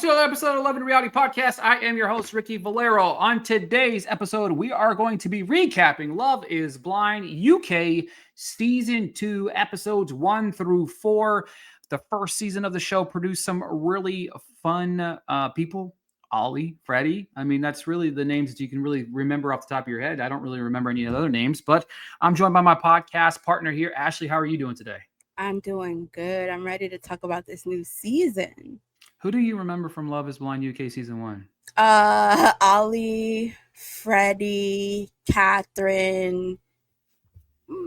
to another episode of Love and Reality Podcast. I am your host, Ricky Valero. On today's episode, we are going to be recapping Love is Blind UK Season 2, episodes 1 through 4. The first season of the show produced some really fun people. Ollie, Freddie. I mean, that's really the names that you can really remember off the top of your head. I don't really remember any other names, but I'm joined by my podcast partner here. Ashley, how are you doing today? I'm doing good. I'm ready to talk about this new season. Who do you remember from Love is Blind UK Season 1? Ollie, Freddie, Catherine.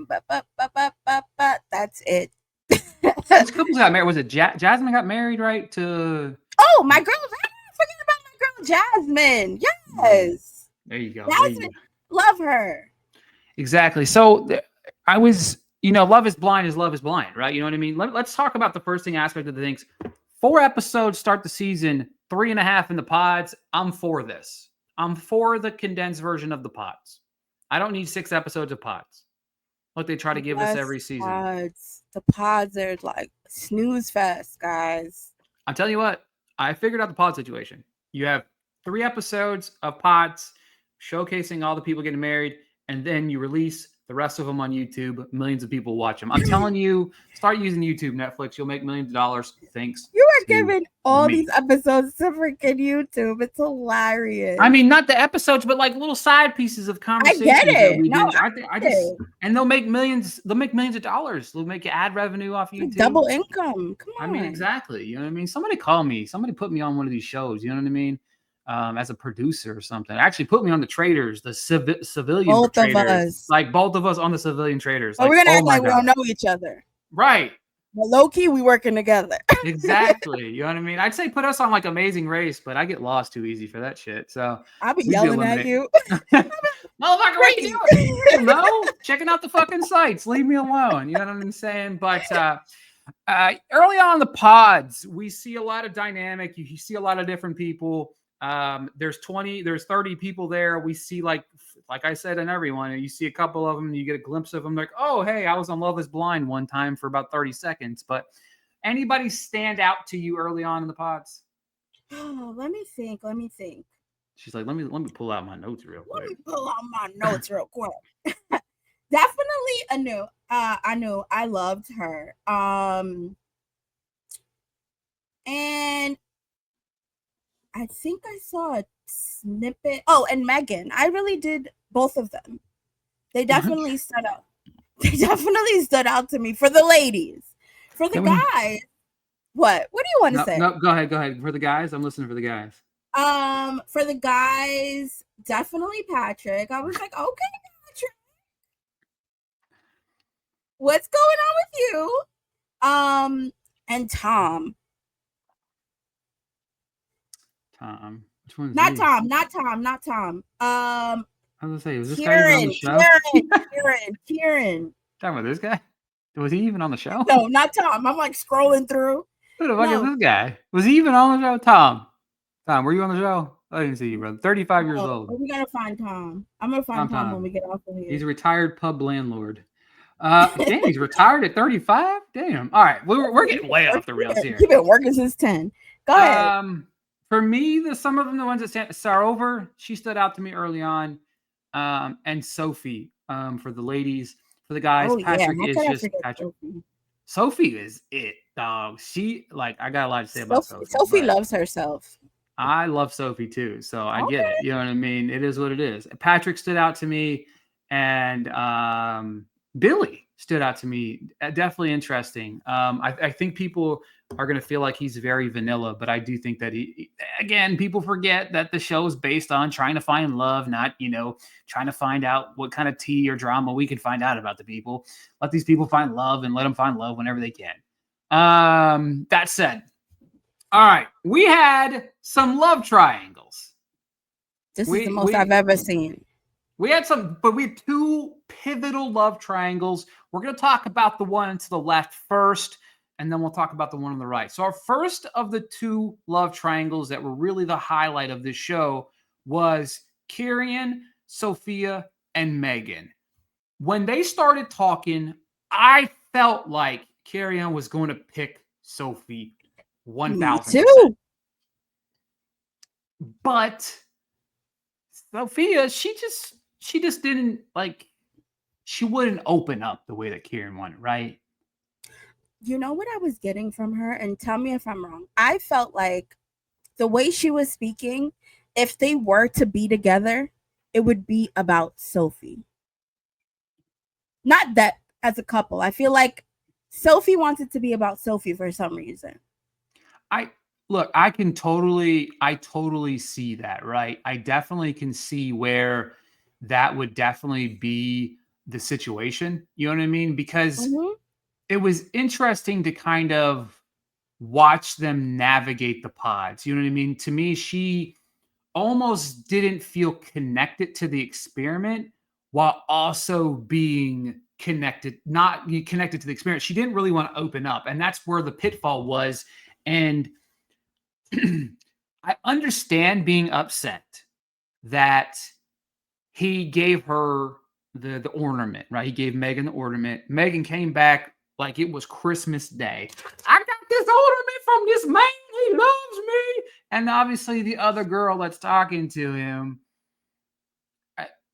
That's it. Which couples got married? Was it Jasmine got married, right? To Oh, my girl. Forget about my girl Jasmine. Yes. There you go. Jasmine, love her. Exactly. So I was, Love is Blind, right? You know what I mean? Let's talk about the first aspect of the things. 4 episodes start the season, 3.5 in the pods. I'm for this. I'm for the condensed version of the pods. I don't need 6 episodes of pods like they try to give us every season. The pods are like snooze fest, guys. I'll tell you what, I figured out the pod situation. You have 3 episodes of pods showcasing all the people getting married, and then you release the rest of them on YouTube. Millions of people watch them. I'm telling you, start using YouTube, Netflix. You'll make millions of dollars. Thanks. You are giving all these episodes to freaking YouTube. It's hilarious. I mean, not the episodes, but like little side pieces of conversation. I get it. No, I just, and they'll make millions. They'll make millions of dollars. They'll make ad revenue off YouTube. Double income. Come on. I mean, exactly. You know what I mean? Somebody call me. Somebody put me on one of these shows. You know what I mean? As a producer or something. Actually put me on the Traders, the civilian both traders. Of us. Like both of us on the civilian traders. Well, we're going to act like we don't know each other. Right. But low-key, we working together. Exactly. You know what I mean? I'd say put us on like Amazing Race, but I get lost too easy for that shit. So I'll be yelling at you. Motherfucker, what you doing? No, checking out the fucking sites. Leave me alone. You know what I'm saying? But early on in the pods, we see a lot of dynamic. You see a lot of different people. There's 30 people there. We see like I said in everyone, you see a couple of them, you get a glimpse of them like, oh, hey, I was on Love is Blind one time for about 30 seconds. But anybody stand out to you early on in the pods? Oh, let me think. She's like, let me pull out my notes real quick. Let me pull out my notes real quick. Definitely Anu. I loved her. And I think I saw a snippet. Oh, and Megan. I really did both of them. They definitely stood out. They definitely stood out to me for the ladies. For the guys. What? What do you want to say? No, go ahead. For the guys, I'm listening for the guys. For the guys, definitely Patrick. I was like, okay, Patrick. What's going on with you? And Tom. Tom. Which one's Not he? Tom. I was gonna say, was this Kieran, guy even on the show? Kieran. Talking about this guy? Was he even on the show? No, not Tom. I'm like scrolling through. Who the fuck is this guy? Was he even on the show? Tom, were you on the show? I didn't see you, brother. 35 years old. We gotta find Tom. I'm gonna find Tom when we get off of here. He's a retired pub landlord. Damn, he's retired at 35? Damn. All right, we're getting way off the rails here. He's been working since 10. Go ahead. For me, some of them, the ones that stand Sarover, she stood out to me early on. And Sophie, for the ladies. For the guys, Patrick is just Patrick. Sophie is it, dog. She, I got a lot to say about Sophie. Sophie loves herself. I love Sophie too, so I get it. You know what I mean? It is what it is. Patrick stood out to me, and Billy stood out to me. Definitely interesting. I think people are going to feel like he's very vanilla, but I do think that people forget that the show is based on trying to find love, not, trying to find out what kind of tea or drama we can find out about the people. Let these people find love and let them find love whenever they can. That said, all right, we had some love triangles. This is the most I've ever seen. We had 2 pivotal love triangles. We're going to talk about the one to the left first, and then we'll talk about the one on the right. So our first of the 2 love triangles that were really the highlight of this show was Kieran, Sophia, and Megan. When they started talking, I felt like Kieran was going to pick Sophie 1,000%. But Sophia, she just didn't like. She wouldn't open up the way that Kieran wanted, right? You know what I was getting from her, and tell me if I'm wrong. I felt like the way she was speaking, if they were to be together, it would be about Sophie. Not that as a couple. I feel like Sophie wants it to be about Sophie for some reason. I look, I totally see that, right? I definitely can see where that would definitely be the situation. You know what I mean? Because Mm-hmm. it was interesting to kind of watch them navigate the pods. You know what I mean? To me, she almost didn't feel connected to the experiment while also being connected, not connected to the experience. She didn't really want to open up. And that's where the pitfall was. And I understand being upset that he gave her the ornament, right? He gave Megan the ornament. Megan came back like it was Christmas Day. I got this ornament from this man. He loves me. And obviously, the other girl that's talking to him,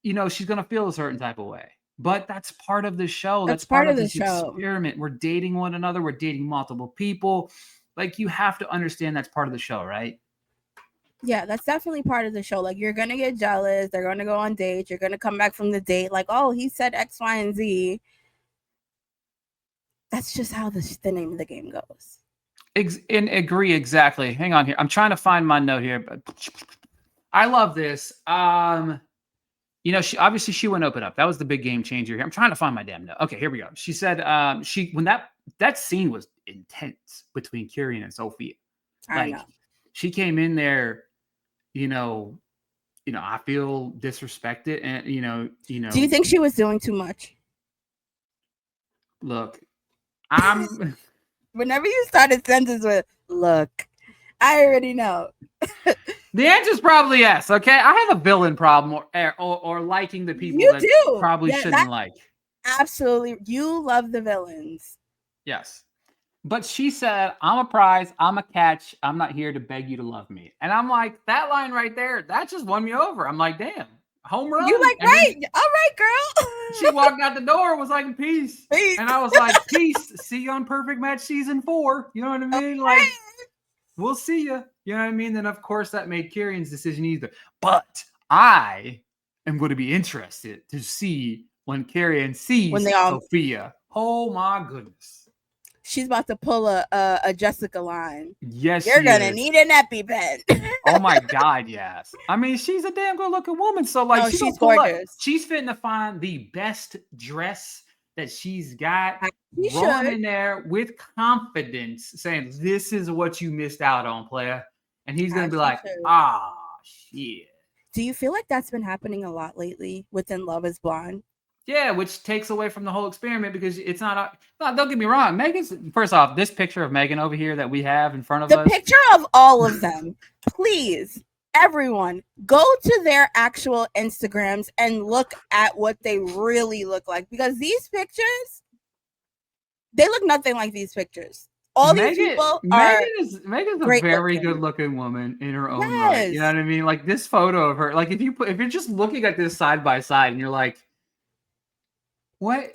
she's going to feel a certain type of way. But that's part of the show. That's That's part part of of the this show. experiment. We're dating one another. We're dating multiple people. Like, you have to understand that's part of the show, right? Yeah, that's definitely part of the show. Like, you're gonna get jealous. They're gonna go on dates. You're gonna come back from the date like, oh, he said X, Y, and Z. That's just how the name of the game goes. And agree exactly. Hang on here. I'm trying to find my note here, but I love this. She went open up. That was the big game changer here. I'm trying to find my damn note. Okay, here we go. She said when that scene was intense between Kieran and Sophia. I know. She came in there, I feel disrespected, and Do you think she was doing too much? Look, I'm Whenever you started sentences with "look," I already know. The answer is probably yes. Okay, I have a villain problem, or liking the people You that do. probably shouldn't like. Absolutely, you love the villains. Yes, but she said, "I'm a prize. I'm a catch. I'm not here to beg you to love me." And I'm like, that line right there, that just won me over. I'm like, damn, home run. You like, and right? All right, girl. She walked out the door, was like, peace. And I was like, peace. See you on Perfect Match season 4. You know what I mean? Okay. Like, we'll see you. You know what I mean? Then, of course, that made Kieran's decision either. But I am going to be interested to see when Kieran sees Sophia. Oh, my goodness. She's about to pull a Jessica line. Yes, you're going to need an EpiPen. Oh, my God, yes. I mean, she's a damn good-looking woman. So, like, she's gorgeous. She's fitting to find the best dress that she's got, rolling in there with confidence, saying, this is what you missed out on, player. And he's going to be like, shit. Do you feel like that's been happening a lot lately within Love is Blind? Yeah, which takes away from the whole experiment because it's not, don't get me wrong. First off, this picture of Megan over here that we have in front of us. The picture of all of them, please, everyone, go to their actual Instagrams and look at what they really look like. Because these pictures, they look nothing like these pictures. All these people Megan's a very good looking woman in her own right. You know what I mean? Like this photo of her, like if you're just looking at this side by side and you're like, what?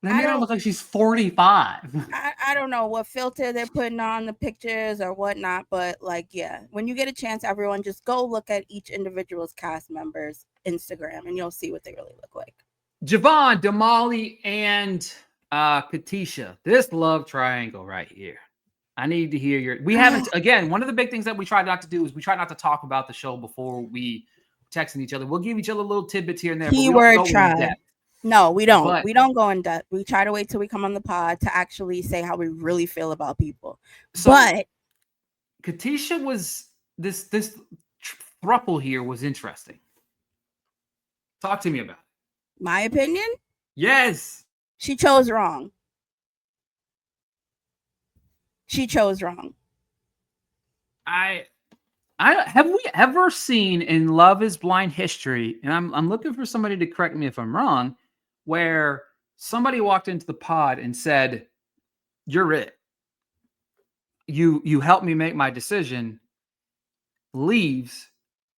That made her look like she's 45. I don't know what filter they're putting on the pictures or whatnot, but like, yeah, when you get a chance, everyone just go look at each individual's cast member's Instagram and you'll see what they really look like. Javon, Damali, and Katisha, this love triangle right here. I need to hear we haven't, again, one of the big things that we try not to do is we try not to talk about the show before we texting each other. We'll give each other little tidbits here and there. Keyword try. No, we don't. We don't go in depth. We try to wait till we come on the pod to actually say how we really feel about people. So, but Katisha was this throuple here was interesting. Talk to me about it. My opinion? Yes. She chose wrong. She chose wrong. I have we ever seen in Love is Blind history, and I'm looking for somebody to correct me if I'm wrong, where somebody walked into the pod and said, "You're it. You helped me make my decision." leaves,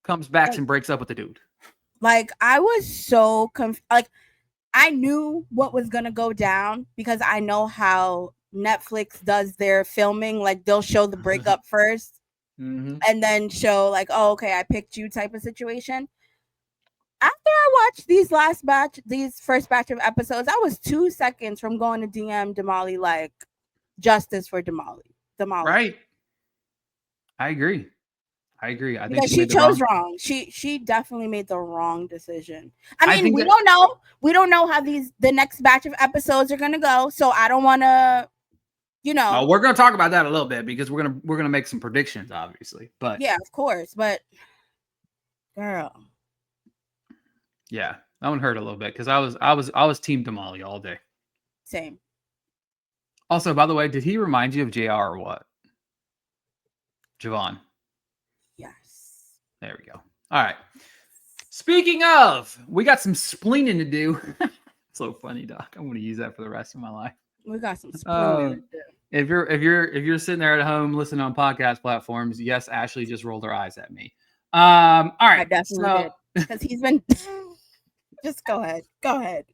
comes back and breaks up with the dude. Like, I was so like, I knew what was gonna go down because I know how Netflix does their filming. Like, they'll show the breakup first, and then show like, oh, okay, I picked you type of situation. After I watched these first batch of episodes, I was 2 seconds from going to DM Damali like, justice for Damali. Right. I agree. I because think she chose wrong. She definitely made the wrong decision. I mean, we don't know how the next batch of episodes are gonna go, so I don't want to, we're gonna talk about that a little bit because we're gonna make some predictions, obviously. But yeah, of course. But girl, yeah, that one hurt a little bit because I was Team Damali all day. Same. Also, by the way, did he remind you of JR or what? Javon. Yes. There we go. All right. Speaking of, we got some spleening to do. So funny, Doc. I'm going to use that for the rest of my life. We got some spleening to do. If you're sitting there at home listening on podcast platforms, yes, Ashley just rolled her eyes at me. All right. I definitely did because he's been. Just go ahead. Go ahead.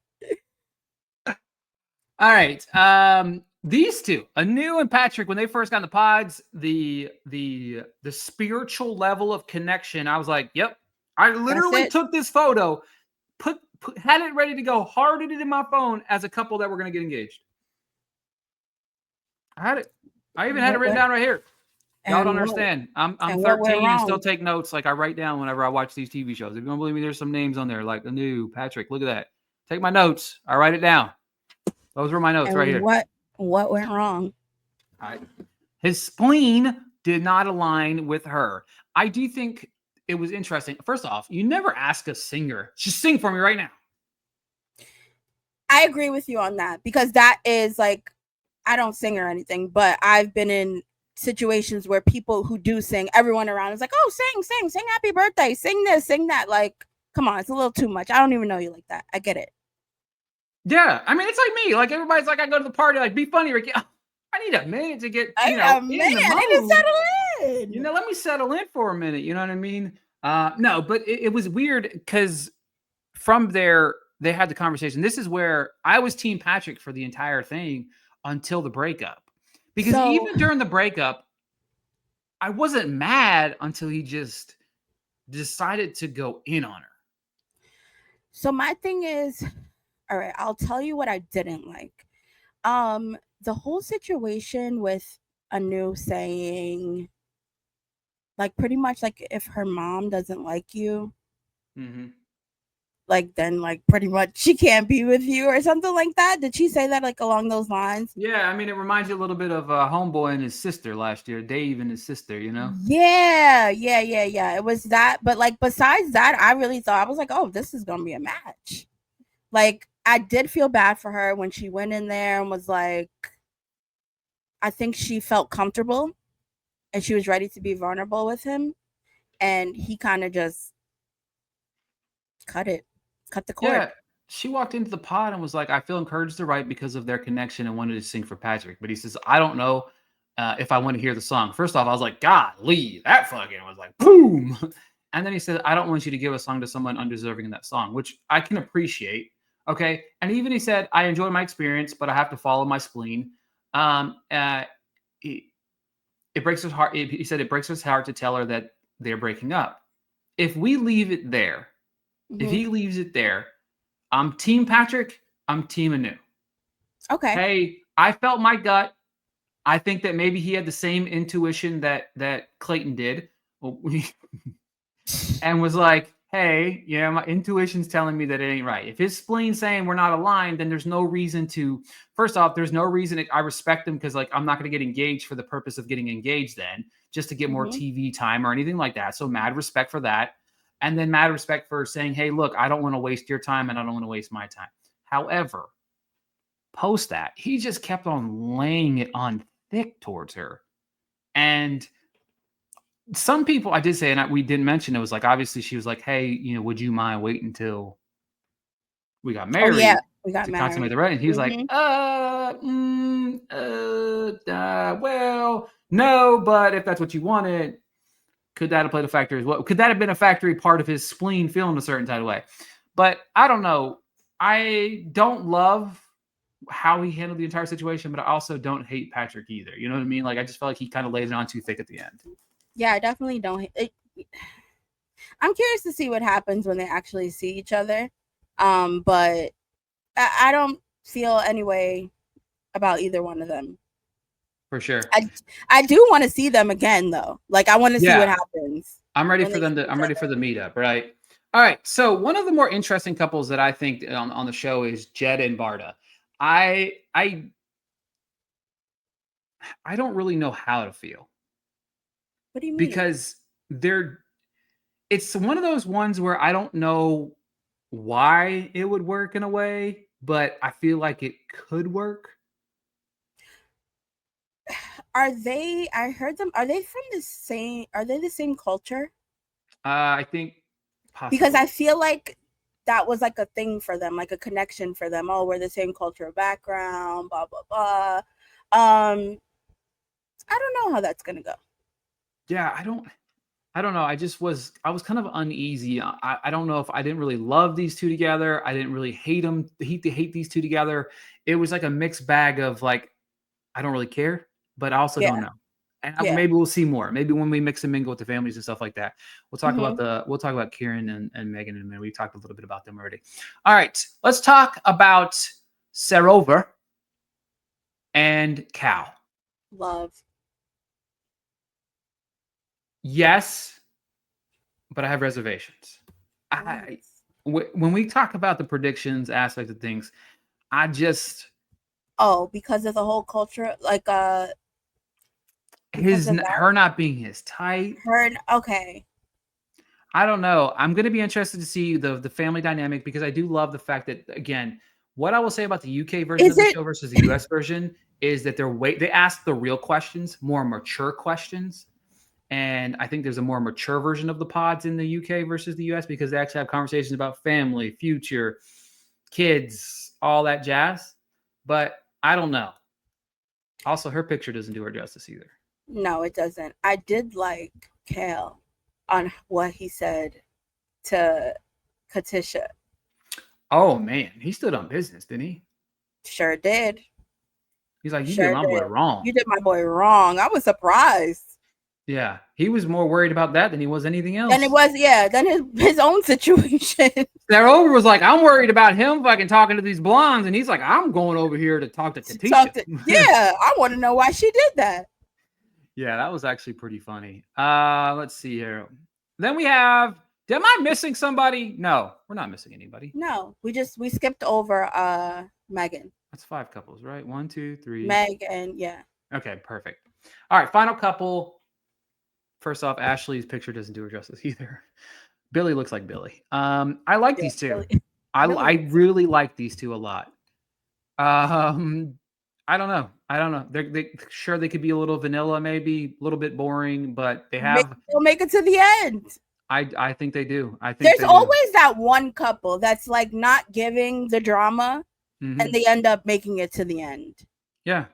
All right. These two, Anu and Patrick, when they first got in the pods, the spiritual level of connection, I was like, yep. I literally took this photo, had it ready to go, hearted it in my phone as a couple that were going to get engaged. I had it. I even had it written down right here. Y'all don't understand. I'm 13 and still take notes. Like, I write down whenever I watch these TV shows. If you don't believe me, there's some names on there like Anu, Patrick. Look at that. Take my notes. I write it down. Those were my notes right here. What went wrong? His spleen did not align with her. I do think it was interesting. First off, you never ask a singer, just sing for me right now. I agree with you on that because that is like, I don't sing or anything, but I've been in situations where people who do sing, everyone around is like, oh, sing happy birthday, sing this, sing that. Like, come on, it's a little too much. I don't even know you like that. I get it. Yeah, I mean, it's like me. Like, everybody's like, I go to the party, like, be funny, Ricky. I need a minute to get, I need to settle in. Let me settle in for a minute. You know what I mean? No, but it was weird because from there, they had the conversation. This is where I was Team Patrick for the entire thing until the breakup. Because even during the breakup, I wasn't mad until he just decided to go in on her. So my thing is, all right, I'll tell you what I didn't like. The whole situation with Anu saying, like, pretty much like if her mom doesn't like you, like then like pretty much she can't be with you or something like that. Did she say that like along those lines? Yeah, I mean, it reminds you a little bit of Homeboy and his sister last year, Dave and his sister, you know? Yeah. It was that. But like besides that, I really thought, I was like, oh, this is gonna be a match. Like, I did feel bad for her when she went in there and was like, I think she felt comfortable and she was ready to be vulnerable with him. And he kind of just cut the cord. Yeah, she walked into the pod and was like, I feel encouraged to write because of their connection and wanted to sing for Patrick. But he says, I don't know if I want to hear the song. First off, I was like, golly, that fucking was like, boom. And then he said, I don't want you to give a song to someone undeserving in that song, which I can appreciate. Okay. And even he said, I enjoy my experience, but I have to follow my spleen. It breaks his heart. He said it breaks his heart to tell her that they're breaking up. If we leave it there, if he leaves it there, I'm Team Patrick. I'm Team Anu. Okay. Hey, I felt my gut. I think that maybe he had the same intuition that Clayton did, and was like, hey, yeah, my intuition's telling me that it ain't right. If his spleen's saying we're not aligned, then there's no reason to, first off, there's no reason I respect him because, like, I'm not going to get engaged for the purpose of getting engaged then, just to get more TV time or anything like that. So mad respect for that. And then mad respect for saying, hey, look, I don't want to waste your time and I don't want to waste my time. However, post that, he just kept on laying it on thick towards her. And some people, I did say, and we didn't mention, it was like, obviously she was like, hey, you know, would you mind waiting until we got married? Oh, yeah, we got married. Consummate the wedding. He was like, well, no, but if that's what you wanted. Could that have played a factor as well? Could that have been a factory part of his spleen feeling a certain type of way? But I don't know. I don't love how he handled the entire situation, but I also don't hate Patrick either. You know what I mean? Like, I just felt like he kind of laid it on too thick at the end. Yeah, I definitely don't. I'm curious to see what happens when they actually see each other. But I don't feel any way about either one of them. For sure. I do want to see them again though. Like I want to see what happens. I'm ready for them to I'm ready for the meetup, right? All right. So one of the more interesting couples that I think on the show is Jed and Barda. I don't really know how to feel. What do you mean? Because it's one of those ones where I don't know why it would work in a way, but I feel like it could work. I heard them, are they the same culture? I think possibly. Because I feel like that was like a thing for them, like a connection for them. Oh, we're the same cultural background, blah, blah, blah. I don't know how that's going to go. Yeah, I don't know. I was kind of uneasy. I don't know if I didn't really love these two together. I didn't really hate these two together. It was like a mixed bag of like, I don't really care, but I also don't know. And maybe we'll see more. Maybe when we mix and mingle with the families and stuff like that, we'll talk about Kieran and Megan in a minute. We talked a little bit about them already. All right, let's talk about Sarover and Cal. Love. Yes, but I have reservations. When we talk about the predictions aspect of things, I just because of the whole culture, like her not being his type. Okay. I don't know. I'm going to be interested to see the family dynamic because I do love the fact that, again, what I will say about the UK version of the show versus the US version is that they ask the real questions, more mature questions. And I think there's a more mature version of the pods in the UK versus the US because they actually have conversations about family, future, kids, all that jazz. But I don't know. Also, her picture doesn't do her justice either. No, it doesn't. I did like Cal on what he said to Katisha. Oh, man. He stood on business, didn't he? Sure did. He's like, you did my boy wrong. You did my boy wrong. I was surprised. Yeah. He was more worried about that than he was anything else. Than his own situation. Sarover was like, I'm worried about him fucking talking to these blondes. And he's like, I'm going over here to talk to Katisha. I want to know why she did that. Yeah, that was actually pretty funny. Let's see here. Then we have, am I missing somebody? No, we're not missing anybody. No, we skipped over Megan. That's 5 couples, right? 1, 2, 3. Megan, yeah. Okay, perfect. All right, final couple. First off, Ashley's picture doesn't do her justice either. Billy looks like Billy. I like these two. I really like these two a lot. I don't know. They could be a little vanilla, maybe a little bit boring, but they'll make it to the end. I think they do. I think there's always that one couple that's like not giving the drama, and they end up making it to the end. Yeah.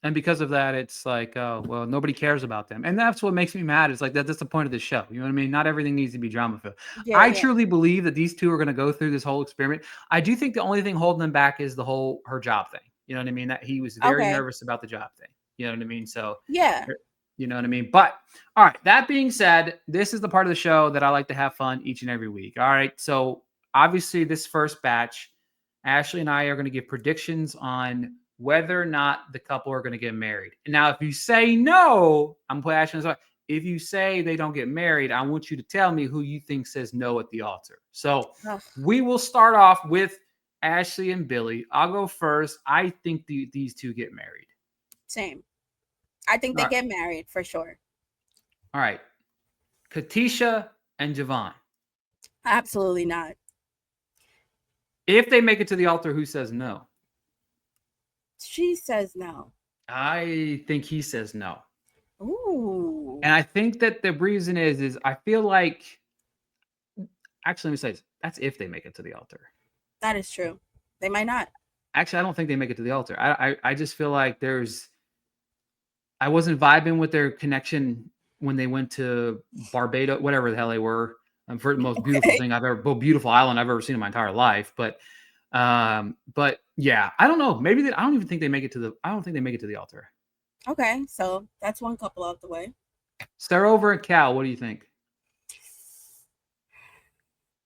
And because of that, it's like, oh, well, nobody cares about them. And that's what makes me mad. It's like, that's the point of the show. You know what I mean? Not everything needs to be drama filled. I truly believe that these two are going to go through this whole experiment. I do think the only thing holding them back is her job thing. You know what I mean? That he was very nervous about the job thing. You know what I mean? So, yeah. You know what I mean? But, all right. That being said, this is the part of the show that I like to have fun each and every week. All right. So, obviously, this first batch, Ashley and I are going to give predictions on whether or not the couple are going to get married. Now, if you say no, I'm putting Ashley on the spot. If you say they don't get married, I want you to tell me who you think says no at the altar. So we will start off with Ashley and Billy. I'll go first. I think these two get married. Same. I think they get married for sure. All right. Katisha and Javon. Absolutely not. If they make it to the altar, who says no? She says no. I think he says no. Ooh. And I think that the reason is I feel like, actually, let me say this. That's if they make it to the altar. That is true. They might not. Actually, I don't think they make it to the altar. I just feel like I wasn't vibing with their connection when they went to Barbados, whatever the hell they were, for the most beautiful thing beautiful island I've ever seen in my entire life. But yeah, I don't know. Maybe I don't even think they make it to I don't think they make it to the altar. Okay, so that's one couple out the way. Start and Cal, what do you think?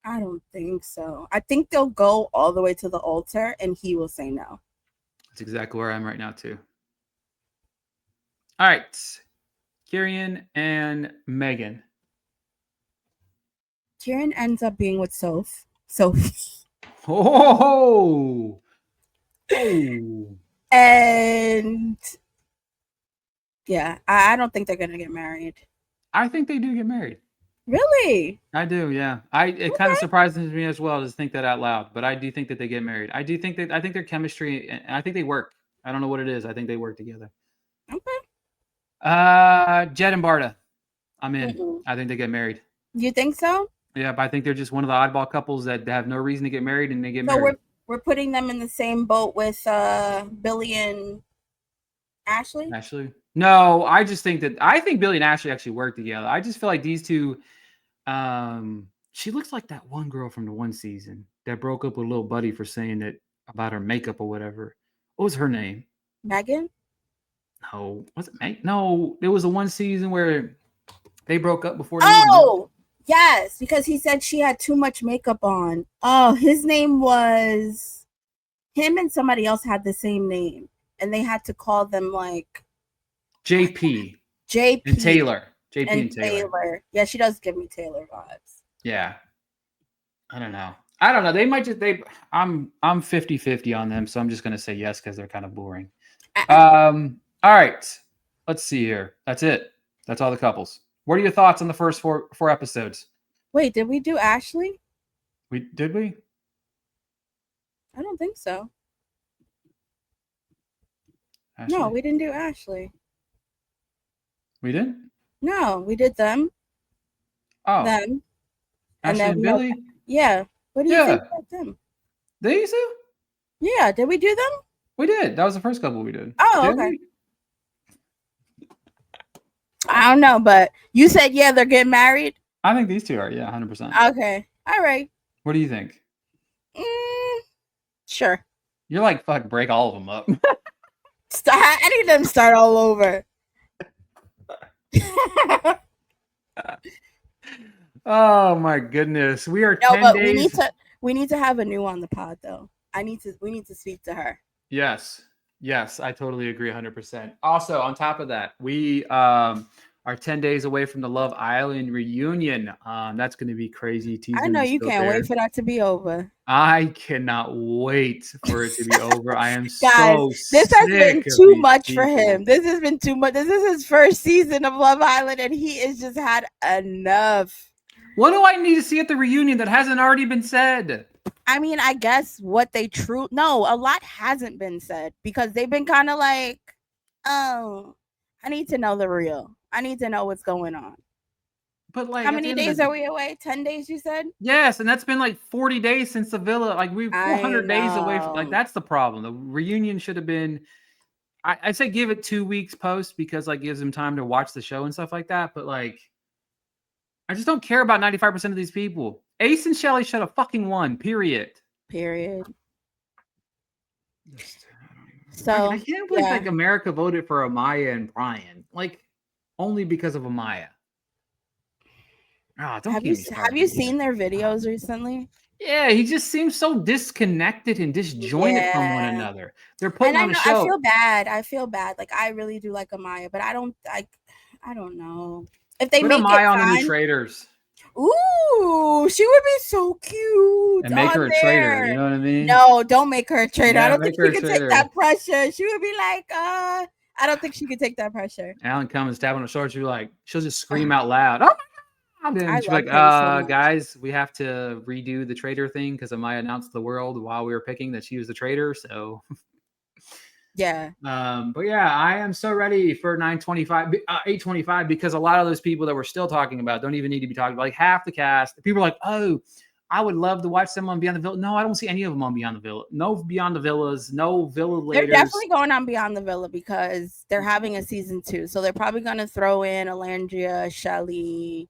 I don't think so. I think they'll go all the way to the altar and he will say no. That's exactly where I am right now, too. All right. Kieran and Megan. Kieran ends up being with Soph. Sophie. Oh. And yeah, I don't think they're gonna get married. I think they do get married. Really? I do, yeah. It kind of surprises me as well to think that out loud, but I do think that they get married. I think their chemistry, and I think they work. I don't know what it is. I think they work together. Okay. Jed and Barta. I'm in. Mm-mm. I think they get married. You think so? Yeah, but I think they're just one of the oddball couples that have no reason to get married, and they get married. So we're putting them in the same boat with Billy and Ashley? Ashley? No, I think Billy and Ashley actually work together. I just feel like these two. She looks like that one girl from the one season that broke up with Lil Buddy for saying that about her makeup or whatever. What was her name? Megan? No, was it Meg? No, there was a one season where they broke up before. Yes, because he said she had too much makeup on. Oh, his name was. Him and somebody else had the same name, and they had to call them like JP and Taylor. JP and Taylor. Yeah, she does give me Taylor vibes. Yeah. I don't know. They might just I'm 50-50 on them, so I'm just gonna say yes because they're kind of boring. All right. Let's see here. That's it. That's all the couples. What are your thoughts on the first four episodes? Wait, did we do Ashley? Did we? I don't think so. Ashley? No, we didn't do Ashley. We didn't? No, we did them. Oh. Them. Ashley and Billy? Yeah. What do you think about them? These two? Yeah. Did we do them? We did. That was the first couple we did. Oh, okay. I don't know, but you said, yeah, they're getting married? I think these two are, 100%. Okay. All right. What do you think? Sure. You're like, fuck, break all of them up. I need them to start all over. Oh my goodness, we are 10 days. We need to have a new on the pod though. We need to speak to her. Yes, I totally agree 100%. Also, on top of that, we are 10 days away from the Love Island reunion. That's going to be crazy. I know you can't wait for that to be over. I cannot wait for it to be over. I am this has been too much for him. This has been too much. This is his first season of Love Island, and he has just had enough. What do I need to see at the reunion that hasn't already been said? I mean, I guess what they no, a lot hasn't been said because they've been kind of like, oh, I need to know the real. I need to know what's going on. But like, how many days are we away? 10 days, you said? Yes, and that's been like 40 days since the villa. Like we're 400 days away from. Like that's the problem. The reunion should have been. I say give it 2 weeks post because like gives them time to watch the show and stuff like that. But like, I just don't care about 95% of these people. Ace and Shelly should have fucking won. Period. So I can't believe like America voted for Amaya and Brian, like only because of Amaya. Oh, have you seen their videos recently? Yeah, he just seems so disconnected and disjointed from one another. They're putting on a show. I feel bad. Like I really do like Amaya, but I don't know if they put make Amaya on the New Traders. Ooh, she would be so cute. And make her a trader. You know what I mean? No, don't make her a trader. Yeah, I don't think she can take that pressure. She would be like, I don't think she could take that pressure. Alan comes stab on the shoulder. She'll just scream out loud. Oh my God. And she's like, guys, we have to redo the trader thing because Amaya announced to the world while we were picking that she was the trader. So yeah. But yeah, I am so ready for 825 because a lot of those people that we're still talking about don't even need to be talking about. Like half the cast, people are like, oh, I would love to watch them on Beyond the Villa. No, I don't see any of them on Beyond the Villa. No Beyond the Villas, no Villa They're Laters. definitely going on Beyond the Villa because they're having a season 2. So they're probably going to throw in Alandria, Shelly,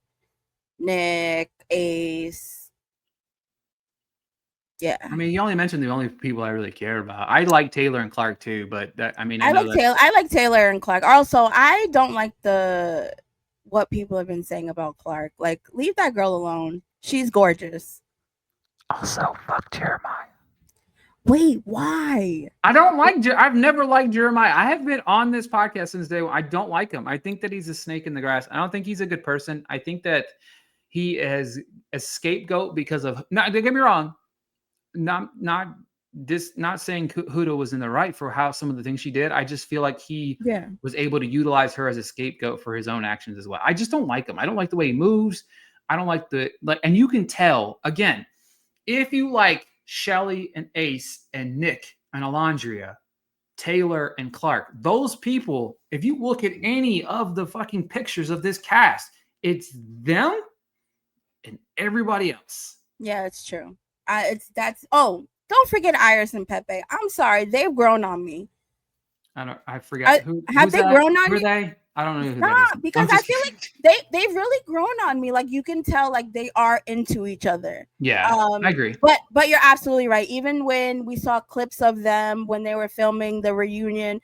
Nick, Ace. Yeah. I mean, you only mentioned the only people I really care about. I like Taylor and Clark too, but that, I mean, I like Taylor and Clark. Also, I don't like what people have been saying about Clark. Like, leave that girl alone. She's gorgeous. Also, fuck Jeremiah. Wait, why? I don't like. I've never liked Jeremiah. I have been on this podcast since day one. I don't like him. I think that he's a snake in the grass. I don't think he's a good person. I think that he is a scapegoat because of. Not, don't get me wrong. Not saying Huda was in the right for how some of the things she did. I just feel like he was able to utilize her as a scapegoat for his own actions as well. I just don't like him. I don't like the way he moves. I don't like and you can tell again. If you like Shelly and Ace and Nick and Alandria, Taylor and Clark, those people, if you look at any of the fucking pictures of this cast, it's them and everybody else. Yeah, it's true. Don't forget Iris and Pepe. I'm sorry, they've grown on me. I forgot have they grown on you? Who are they? I don't know who that is. Because I feel like they've really grown on me. Like you can tell, like they are into each other. Yeah, I agree. But you're absolutely right. Even when we saw clips of them when they were filming the reunion,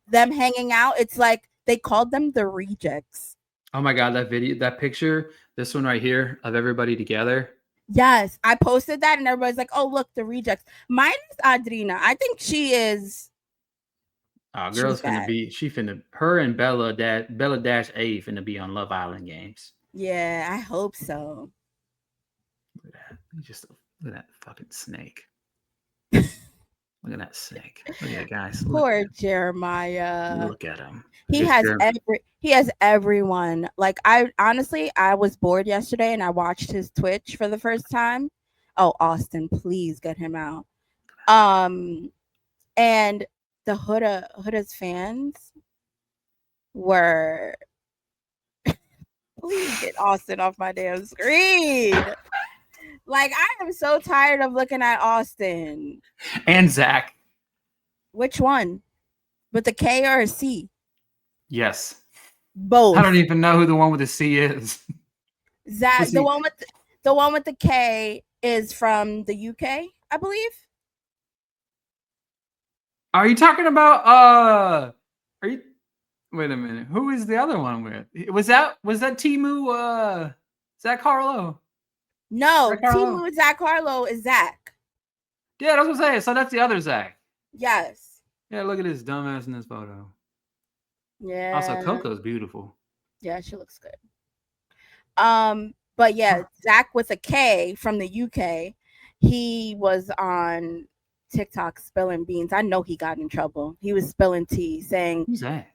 them hanging out, it's like they called them the Rejects. Oh my god, that picture, this one right here of everybody together. Yes, I posted that and everybody's like, "Oh, look, the Rejects." Mine is Adrina. I think she is. Oh, girl's her and Bella Dash A finna be on Love Island games. Yeah, I hope so. Look at that. Look at that fucking snake. Look at that snake. Look at that, guys. Poor Jeremiah. Look at him. He has everyone. Like I was bored yesterday and I watched his Twitch for the first time. Oh, Austin, please get him out. And the Huda's fans were please get Austin off my damn screen. Like I am so tired of looking at Austin. And Zach. Which one? With the K or a C? Yes. Both. I don't even know who the one with the C is. Zach, the one with the K is from the UK, I believe. Are you talking about wait a minute. Who is the other one with? Was that Timu Zach Carlo? No, Timu Zach Carlo is Zach. Yeah, that's what I'm saying. So that's the other Zach. Yes. Yeah, look at this dumbass in this photo. Yeah. Also, Coco's beautiful. Yeah, she looks good. But yeah, Zach with a K from the UK, he was on TikTok spilling beans. I know he got in trouble. He was spilling tea saying, "Who's that?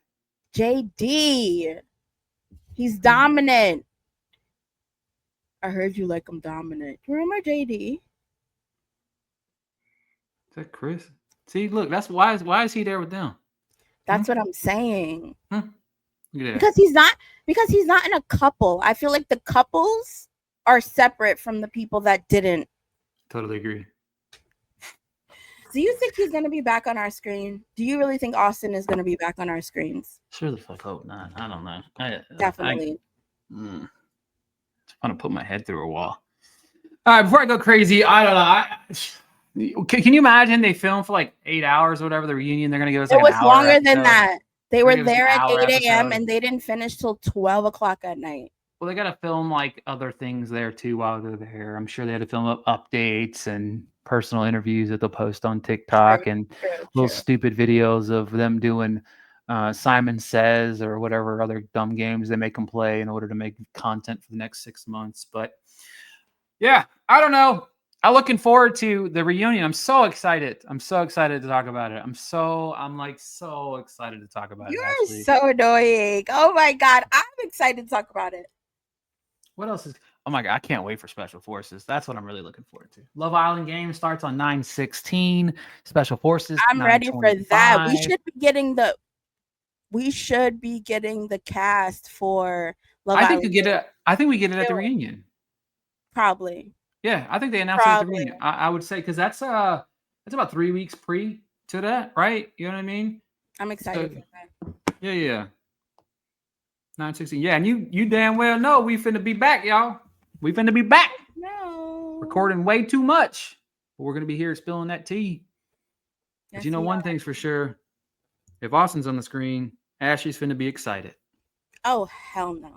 JD. He's dominant. I heard you like him dominant. You remember JD? Is that Chris? See, look, that's why is he there with them? That's what I'm saying. Yeah. Because he's not in a couple. I feel like the couples are separate from the people that didn't. Totally agree. Do you think he's going to be back on our screen? Do you really think Austin is going to be back on our screens? Sure the fuck hope not. I don't know. Definitely. I want to put my head through a wall. All right, before I go crazy, I don't know. Can you imagine they filmed for like 8 hours or whatever, the reunion? They're going to give us like it was longer than that. They were there at 8 a.m. and they didn't finish till 12 o'clock at night. Well, they got to film like other things there too while they're there. I'm sure they had to film up updates and personal interviews that they'll post on TikTok and little stupid videos of them doing Simon Says or whatever other dumb games they make them play in order to make content for the next 6 months. But yeah, I don't know. I'm looking forward to the reunion. I'm so excited. I'm so excited to talk about it. I'm so excited to talk about it. You're so annoying. Oh my God. I'm excited to talk about it. What else is? Oh my God, I can't wait for Special Forces. That's what I'm really looking forward to. Love Island game starts on 9/16. Special Forces. I'm ready for that. We should be getting the cast for Love Island. I think we get it at the reunion. Probably. Yeah, I think they announced it at the Probably. beginning. I would say because that's about 3 weeks pre to that, right? You know what I mean? I'm excited So, for that. yeah. 9/16. Yeah, and you damn well know we finna be back, y'all. We finna be back. No. Recording way too much. But we're gonna be here spilling that tea. But Yes, you know we one are. thing's for sure. If Austin's on the screen, Ashley's finna be excited. Oh, hell no.